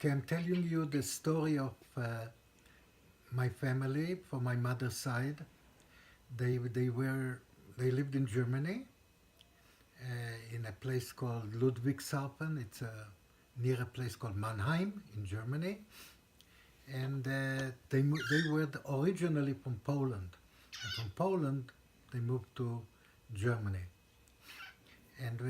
Okay, I'm telling you the story of my family from my mother's side. They they were they lived in Germany in a place called Ludwigshafen. It's near a place called Mannheim in Germany, and they were originally from Poland, and from Poland they moved to Germany, and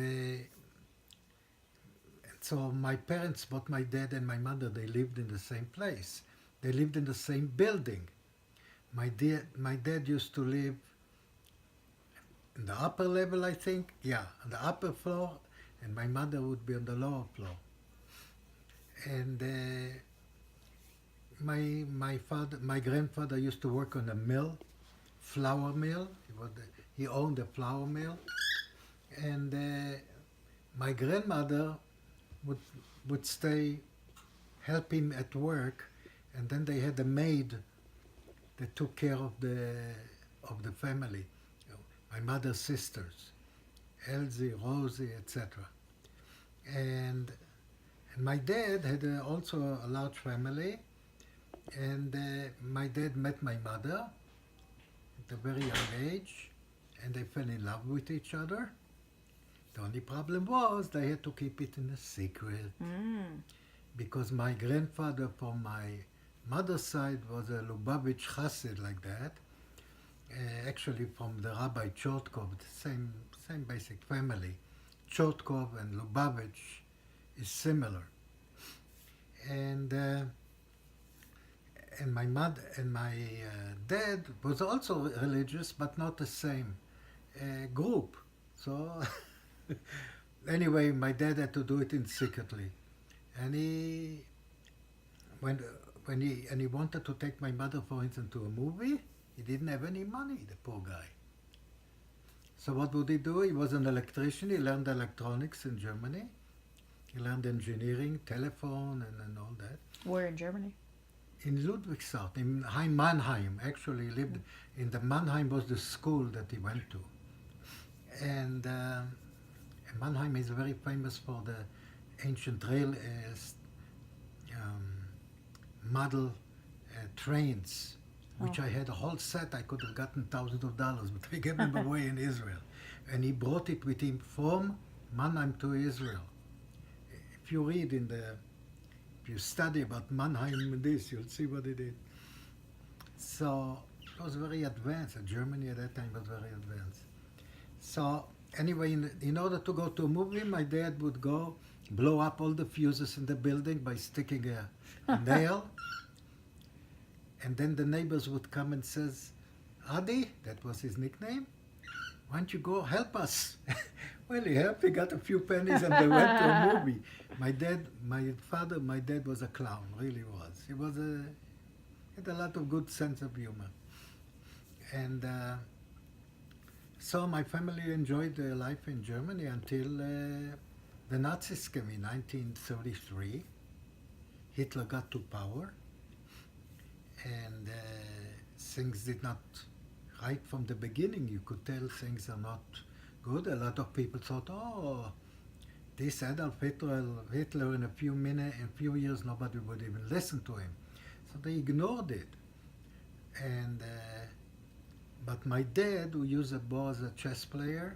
so my parents, both my dad and my mother, they lived in the same place. They lived in the same building. My dad used to live in the upper level, I think. Yeah, on the upper floor, and my mother would be on the lower floor. And my grandfather used to work on a mill, flour mill. He owned a flour mill, and my grandmother would would stay, help him at work, and then they had a maid that took care of the family. You know, my mother's sisters, Elsie, Rosie, etc. And my dad had also a large family, and my dad met my mother at a very young age, and they fell in love with each other. The only problem was they had to keep it in a secret Mm. because my grandfather from my mother's side was a Lubavitch Chassid like that, actually from the Rabbi Chotkov, the same basic family. Chotkov and Lubavitch is similar, and my mother and my dad was also religious, but not the same group. So anyway, my dad had to do it in secretly, and when he wanted to take my mother, for instance, to a movie, he didn't have any money, the poor guy. So what would he do? He was an electrician. He learned electronics in Germany. He learned engineering, telephone, and all that. Where in Germany? In Ludwigshafen, in Mannheim. Actually, he lived in the Mannheim was the school that he went to, and Mannheim is very famous for the ancient rail um, model trains, which Oh. I had a whole set. I could have gotten thousands of dollars, but I gave them away in Israel, and he brought it with him from Mannheim to Israel. If you read if you study about Mannheim and this, you'll see what it is. So it was very advanced. Germany at that time was very advanced. So anyway, in order to go to a movie, my dad would go blow up all the fuses in the building by sticking a nail, and then the neighbors would come and says, "Adi," that was his nickname, "why don't you go help us?" Well, he helped. He got a few pennies, and they went to a movie. My dad was a clown. Really was. He had a lot of good sense of humor, and so my family enjoyed their life in Germany until the Nazis came in 1933. Hitler got to power, and things did not right from the beginning. You could tell things are not good. A lot of people thought, "Oh, this Adolf Hitler in in a few years, nobody would even listen to him." So they ignored it, and but my dad, who was a chess player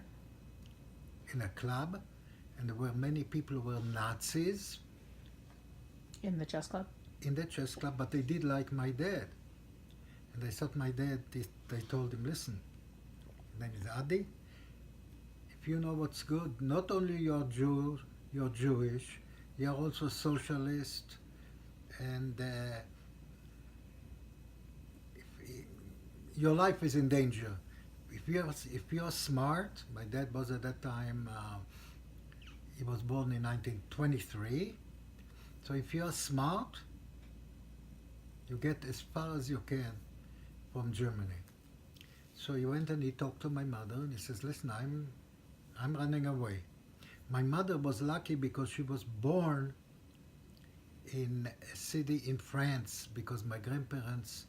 in a club, and there were many people who were Nazis In the chess club? in the chess club, but they did like my dad. And they thought my dad, they told him, "Listen, his name is Adi, if you know what's good, not only you're Jewish, you're also socialist, and your life is in danger. If you're smart." My dad was at that time, he was born in 1923. So if you're smart, you get as far as you can from Germany. So he went and he talked to my mother, and he says, "Listen, I'm running away." My mother was lucky because she was born in a city in France, because my grandparents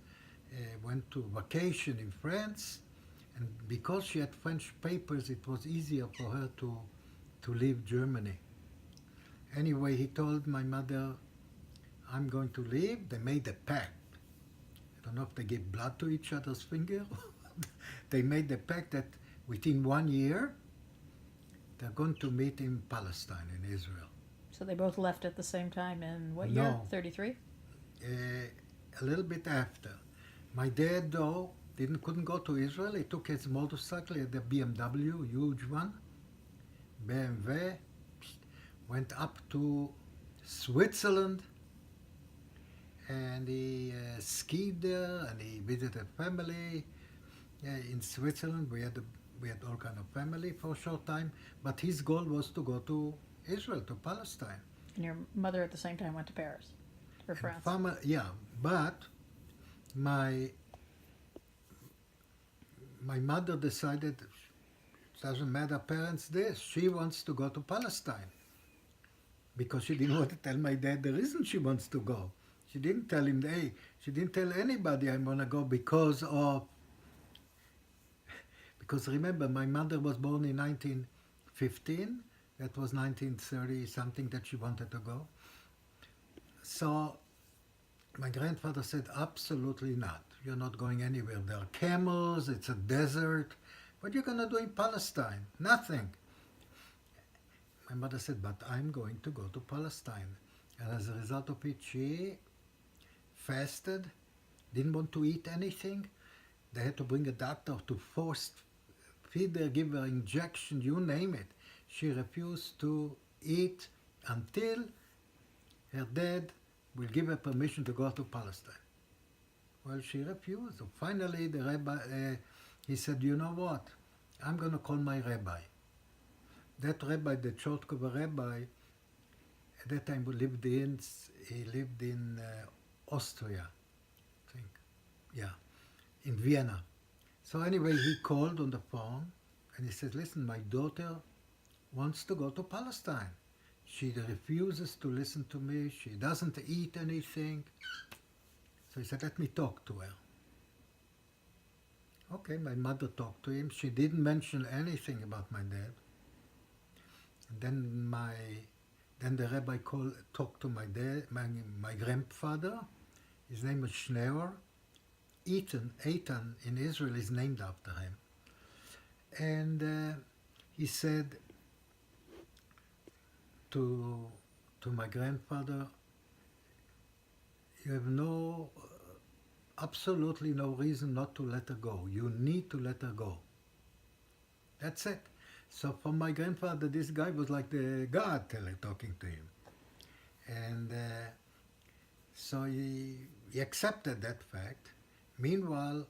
went to vacation in France, and because she had French papers, it was easier for her to leave Germany. Anyway, he told my mother, I'm going to leave. They made a pact. I don't know if they gave blood to each other's finger. They made a pact that within 1 year, they're going to meet in Palestine, in Israel. So they both left at the same time in what year? No. 33? A little bit after. My dad, though, couldn't go to Israel. He took his motorcycle, he had a BMW, huge one, BMW, went up to Switzerland, and he skied there, and he visited family in Switzerland. We had all kind of family for a short time, but his goal was to go to Israel, to Palestine. And your mother at the same time went to Paris or France? Yeah, but my mother decided it doesn't matter parents this. She wants to go to Palestine because she didn't want to tell my dad the reason she wants to go. She didn't tell him, hey, she didn't tell anybody I'm going to go because remember, my mother was born in 1915. That was 1930 something that she wanted to go. So my grandfather said, absolutely not. You're not going anywhere. There are camels, it's a desert. What are you going to do in Palestine? Nothing. My mother said, but I'm going to go to Palestine. And as a result of it, she fasted, didn't want to eat anything. They had to bring a doctor to force feed her, give her injection, you name it. She refused to eat until her dad will give her permission to go to Palestine. Well, she refused. So finally, the rabbi, he said, you know what? I'm going to call my rabbi. That rabbi, the Chortkova rabbi, at that time he lived in Austria, I think. Yeah, in Vienna. So anyway, he called on the phone and he said, listen, my daughter wants to go to Palestine. She refuses to listen to me. She doesn't eat anything. So he said, let me talk to her. Okay, my mother talked to him. She didn't mention anything about my dad. And then the rabbi talked to my dad, my grandfather. His name was Schneur. Eitan in Israel is named after him. And he said to my grandfather, you have absolutely no reason not to let her go. You need to let her go. That's it. So for my grandfather, this guy was like the God talking to him. And so he accepted that fact. Meanwhile...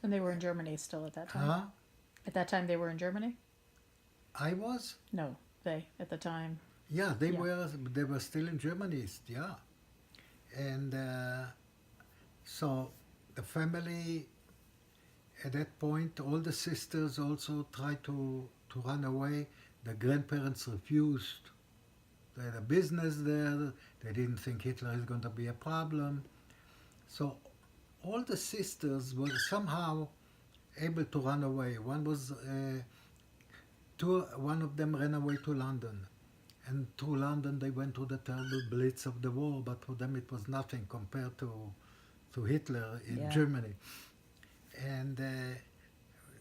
And they were in Germany still at that time? At that time they were in Germany? I was? No, they, at the time. Yeah, they were still in Germany, yeah. And so the family, at that point, all the sisters also tried to run away. The grandparents refused. They had a business there. They didn't think Hitler is going to be a problem. So all the sisters were somehow able to run away. One of them ran away to London. And through London they went through the terrible blitz of the war, but for them it was nothing compared to Hitler in Germany. And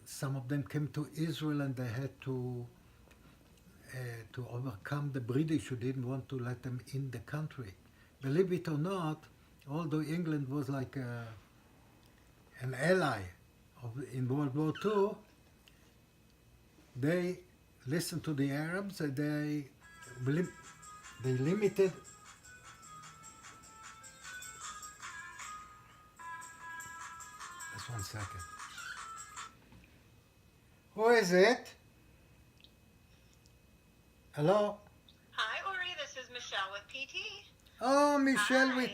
some of them came to Israel and they had to overcome the British who didn't want to let them in the country. Believe it or not, although England was like an ally in World War II, they listened to the Arabs and they limited. Just 1 second. Who is it? Hello? Hi, Ori. This is Michelle with PT. Oh, Michelle Hi. with